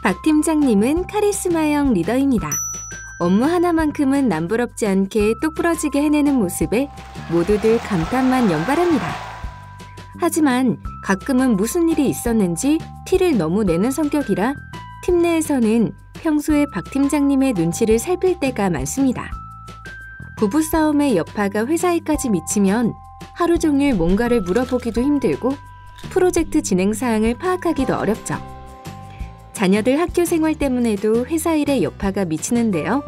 박 팀장님은 카리스마형 리더입니다. 업무 하나만큼은 남부럽지 않게 똑부러지게 해내는 모습에 모두들 감탄만 연발합니다. 하지만 가끔은 무슨 일이 있었는지 티를 너무 내는 성격이라 팀 내에서는 평소에 박 팀장님의 눈치를 살필 때가 많습니다. 부부싸움의 여파가 회사에까지 미치면 하루 종일 뭔가를 물어보기도 힘들고 프로젝트 진행 사항을 파악하기도 어렵죠. 자녀들 학교 생활 때문에도 회사 일에 여파가 미치는데요.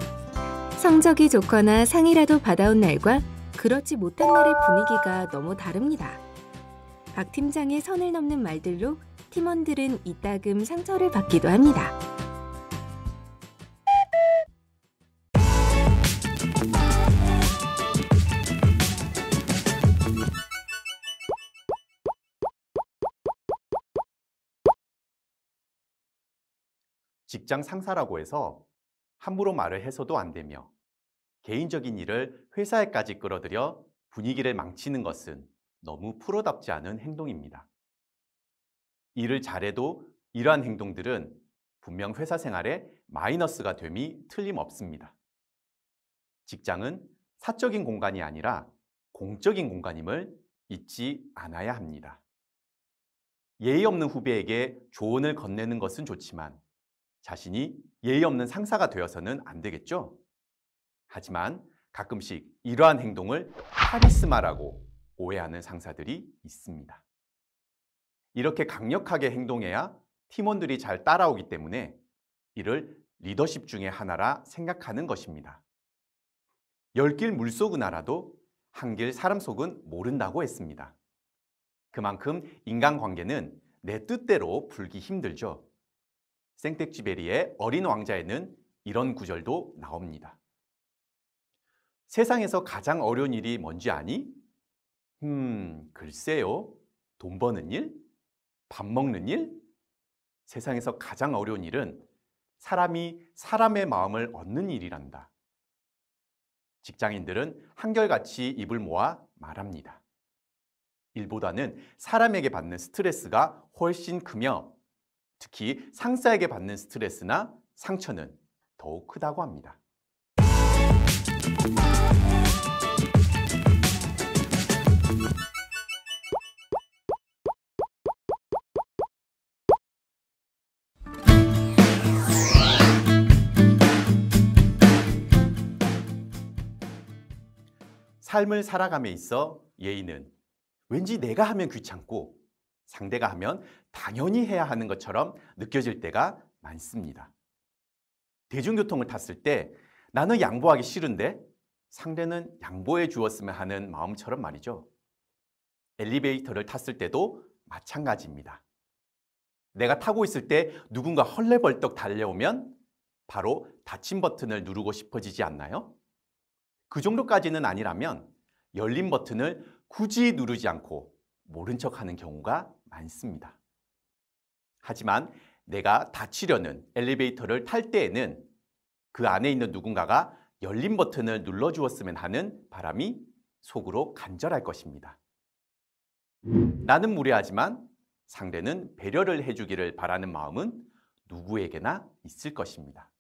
성적이 좋거나 상이라도 받아온 날과 그렇지 못한 날의 분위기가 너무 다릅니다. 박 팀장의 선을 넘는 말들로 팀원들은 이따금 상처를 받기도 합니다. 직장 상사라고 해서 함부로 말을 해서도 안 되며 개인적인 일을 회사에까지 끌어들여 분위기를 망치는 것은 너무 프로답지 않은 행동입니다. 일을 잘해도 이러한 행동들은 분명 회사 생활에 마이너스가 됨이 틀림없습니다. 직장은 사적인 공간이 아니라 공적인 공간임을 잊지 않아야 합니다. 예의 없는 후배에게 조언을 건네는 것은 좋지만 자신이 예의 없는 상사가 되어서는 안 되겠죠? 하지만 가끔씩 이러한 행동을 카리스마라고 오해하는 상사들이 있습니다. 이렇게 강력하게 행동해야 팀원들이 잘 따라오기 때문에 이를 리더십 중에 하나라 생각하는 것입니다. 10길 물속은 알아도 한 길 사람 속은 모른다고 했습니다. 그만큼 인간관계는 내 뜻대로 풀기 힘들죠. 생텍쥐베리의 어린 왕자에는 이런 구절도 나옵니다. 세상에서 가장 어려운 일이 뭔지 아니? 글쎄요. 돈 버는 일? 밥 먹는 일? 세상에서 가장 어려운 일은 사람이 사람의 마음을 얻는 일이란다. 직장인들은 한결같이 입을 모아 말합니다. 일보다는 사람에게 받는 스트레스가 훨씬 크며 특히 상사에게 받는 스트레스나 상처는 더욱 크다고 합니다. 삶을 살아감에 있어 예의는 왠지 내가 하면 귀찮고 상대가 하면 당연히 해야 하는 것처럼 느껴질 때가 많습니다. 대중교통을 탔을 때 나는 양보하기 싫은데 상대는 양보해 주었으면 하는 마음처럼 말이죠. 엘리베이터를 탔을 때도 마찬가지입니다. 내가 타고 있을 때 누군가 헐레벌떡 달려오면 바로 닫힌 버튼을 누르고 싶어지지 않나요? 그 정도까지는 아니라면 열린 버튼을 굳이 누르지 않고 모른 척하는 경우가 많습니다. 하지만 내가 닫히려는 엘리베이터를 탈 때에는 그 안에 있는 누군가가 열린 버튼을 눌러주었으면 하는 바람이 속으로 간절할 것입니다. 나는 무례하지만 상대는 배려를 해주기를 바라는 마음은 누구에게나 있을 것입니다.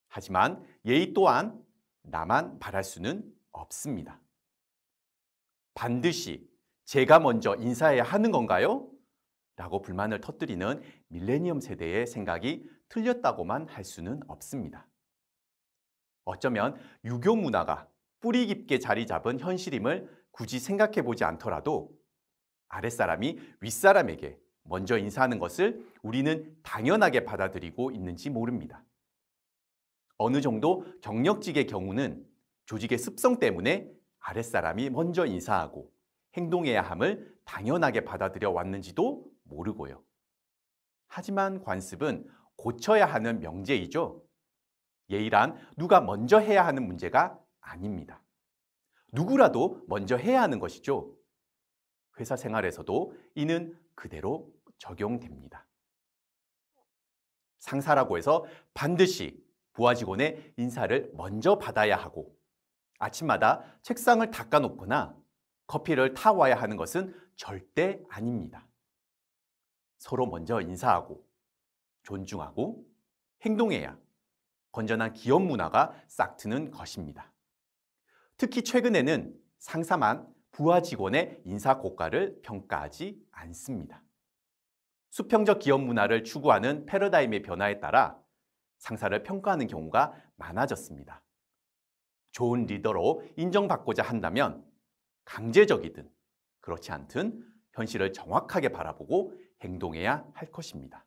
하지만 예의 또한 나만 바랄 수는 없습니다. 반드시 제가 먼저 인사해야 하는 건가요? 라고 불만을 터뜨리는 밀레니엄 세대의 생각이 틀렸다고만 할 수는 없습니다. 어쩌면 유교 문화가 뿌리 깊게 자리 잡은 현실임을 굳이 생각해 보지 않더라도 아랫사람이 윗사람에게 먼저 인사하는 것을 우리는 당연하게 받아들이고 있는지 모릅니다. 어느 정도 경력직의 경우는 조직의 습성 때문에 아랫사람이 먼저 인사하고 행동해야 함을 당연하게 받아들여 왔는지도 모르고요. 하지만 관습은 고쳐야 하는 명제이죠. 예의란 누가 먼저 해야 하는 문제가 아닙니다. 누구라도 먼저 해야 하는 것이죠. 회사 생활에서도 이는 그대로 적용됩니다. 상사라고 해서 반드시 부하 직원의 인사를 먼저 받아야 하고 아침마다 책상을 닦아놓거나 커피를 타와야 하는 것은 절대 아닙니다. 서로 먼저 인사하고 존중하고 행동해야 건전한 기업 문화가 싹트는 것입니다. 특히 최근에는 상사만 부하 직원의 인사 고과를 평가하지 않습니다. 수평적 기업 문화를 추구하는 패러다임의 변화에 따라 상사를 평가하는 경우가 많아졌습니다. 좋은 리더로 인정받고자 한다면 강제적이든 그렇지 않든 현실을 정확하게 바라보고 행동해야 할 것입니다.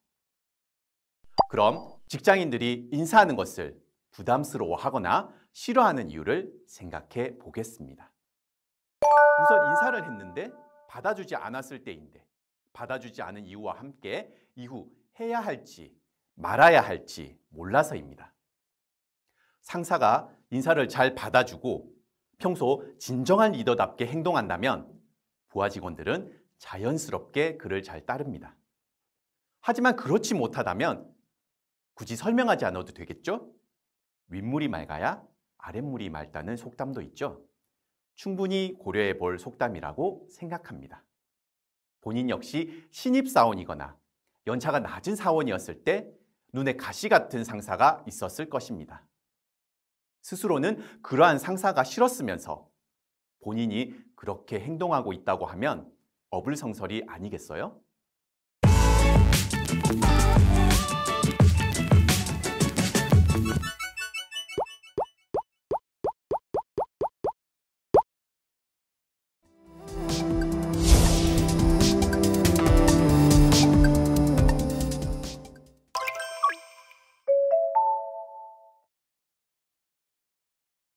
그럼 직장인들이 인사하는 것을 부담스러워하거나 싫어하는 이유를 생각해 보겠습니다. 우선 인사를 했는데 받아주지 않았을 때인데 받아주지 않은 이유와 함께 이후 해야 할지 말아야 할지 몰라서입니다. 상사가 인사를 잘 받아주고 평소 진정한 리더답게 행동한다면 부하 직원들은 자연스럽게 그를 잘 따릅니다. 하지만 그렇지 못하다면 굳이 설명하지 않아도 되겠죠? 윗물이 맑아야 아랫물이 맑다는 속담도 있죠. 충분히 고려해 볼 속담이라고 생각합니다. 본인 역시 신입사원이거나 연차가 낮은 사원이었을 때 눈에 가시 같은 상사가 있었을 것입니다. 스스로는 그러한 상사가 싫었으면서 본인이 그렇게 행동하고 있다고 하면 어불성설이 아니겠어요?